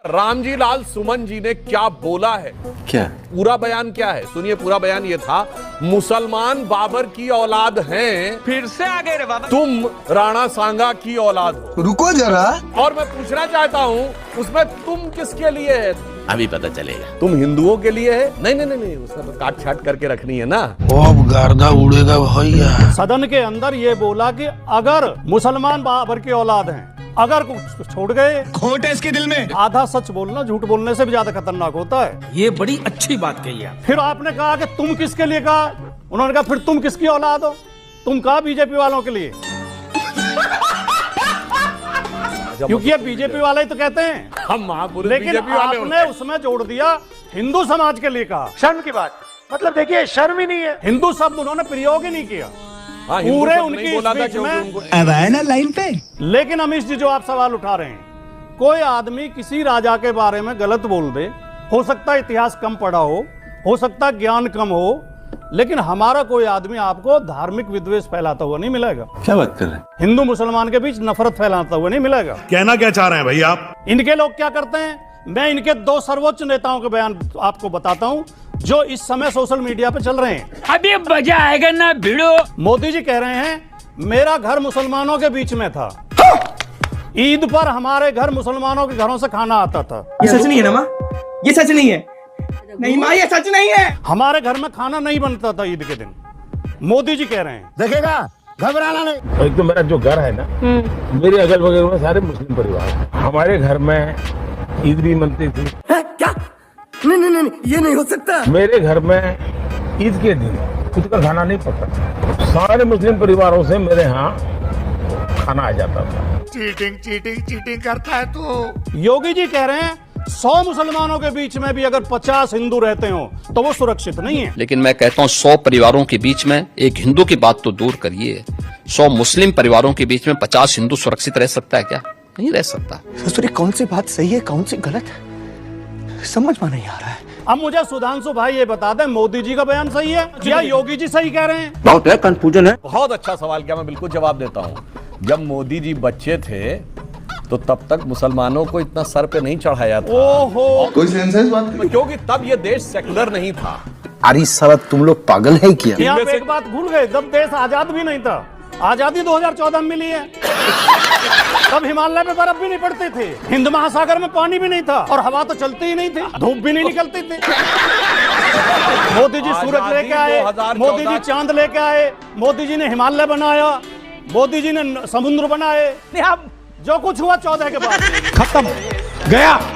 रामजी लाल सुमन जी ने क्या बोला है, क्या पूरा बयान क्या है सुनिए। पूरा बयान ये था, मुसलमान बाबर की औलाद हैं, फिर से आ गए रे बाबा। तुम राणा सांगा की औलाद हो। रुको जरा, और मैं पूछना चाहता हूँ उसमें तुम किसके लिए है? अभी पता चलेगा। तुम हिंदुओं के लिए है? नहीं नहीं नहीं, उसमें तो काट छाट करके रखनी है ना। अब गर्दा उड़ेगा भैया। सदन के अंदर ये बोला कि अगर मुसलमान बाबर की औलाद हैं, अगर कुछ छोड़ गए, खोट है इसके दिल में। आधा सच बोलना झूठ बोलने से भी ज्यादा खतरनाक होता है। ये बड़ी अच्छी बात कही है। फिर आपने कहा कि तुम किसके लिए कहा, उन्होंने कहा फिर तुम किसकी औलाद हो? तुम कहा बीजेपी वालों के लिए, क्योंकि ये बीजेपी वाले ही तो कहते हैं हम महापुरुष लेकिन बीजेपी वाले होते आपने हैं। उसमें जोड़ दिया हिंदू समाज के लिए कहा। शर्म की बात, मतलब देखिए शर्म ही नहीं है। हिंदू शब्द उन्होंने प्रयोग ही नहीं किया। हाँ, हिंदू पूरे शब्द उनकी नहीं बोला था स्पीच क्योंकि में उनको अब आए ना लाइन पे। लेकिन अमीश जी जो आप सवाल उठा रहे हैं, कोई आदमी किसी राजा के बारे में गलत बोल दे, हो सकता है इतिहास कम पढ़ा हो सकता है ज्ञान कम हो, लेकिन हमारा कोई आदमी आपको धार्मिक विद्वेष फैलाता हुआ नहीं मिलेगा। क्या बात कर रहे हैं? हिंदू मुसलमान के बीच नफरत फैलाता हुआ नहीं मिलेगा। कहना क्या चाह रहे हैं भाई आप? इनके लोग क्या करते हैं, मैं इनके दो सर्वोच्च नेताओं के बयान आपको बताता हूं जो इस समय सोशल मीडिया पे चल रहे हैं। अभी मजा आएगा ना भिड़ो। मोदी जी कह रहे हैं मेरा घर मुसलमानों के बीच में था, ईद पर हमारे घर मुसलमानों के घरों से खाना आता था। ये सच नहीं है ना माँ, ये सच नहीं है। नहीं माँ, ये सच नहीं है। हमारे घर में खाना नहीं बनता था ईद के दिन, मोदी जी कह रहे हैं। देखेगा, घबराना नहीं। एक तो मेरा जो घर है ना, मेरे अगल बगल में सारे मुस्लिम परिवार हैं। हमारे घर में ईद भी मनती थी। क्या? नहीं नहीं नहीं, ये नहीं हो सकता। मेरे घर में ईद के दिन खुद का खाना नहीं पकता, सारे मुस्लिम परिवारों से मेरे यहाँ खाना आ जाता था। चीटिंग करता है तू। योगी जी कह रहे हैं 100 मुसलमानों के बीच में भी अगर 50 हिंदू रहते हो तो वो सुरक्षित नहीं है। लेकिन मैं कहता हूँ 100 परिवारों के बीच में एक हिंदू की बात तो दूर करिए, 100 मुस्लिम परिवारों के बीच में 50 हिंदू सुरक्षित रह सकता है क्या? नहीं रह सकता। ससुरी कौन सी बात सही है कौन सी गलत है, समझ में नहीं आ रहा है। अब मुझे सुधांशु भाई ये बता दें, मोदी जी का बयान सही है या योगी जी सही कह रहे हैं? बहुत है कंफ्यूजन है। बहुत अच्छा सवाल किया, मैं बिल्कुल जवाब देता हूँ। जब मोदी जी बच्चे थे तो तब तक मुसलमानों को इतना सर पे नहीं चढ़ाया था। ओहो, कोई सेंस है इस बात में? क्योंकि तब ये देश सेकुलर नहीं था। अरे साला तुम लोग पागल है क्या? यहाँ पे एक बात भूल गए, जब देश आजाद भी नहीं था, आजादी 2014 में मिली है, तब हिमालय में बर्फ भी नहीं पड़ती थी, हिंद महासागर में पानी भी नहीं था और हवा तो चलती ही नहीं थी, धूप भी नहीं निकलती थी। मोदी जी सूरज लेके आए, मोदी जी चांद लेके आए, मोदी जी ने हिमालय बनाया, मोदी जी ने समुद्र बनाए। जो कुछ हुआ 14 के बाद खत्म गया।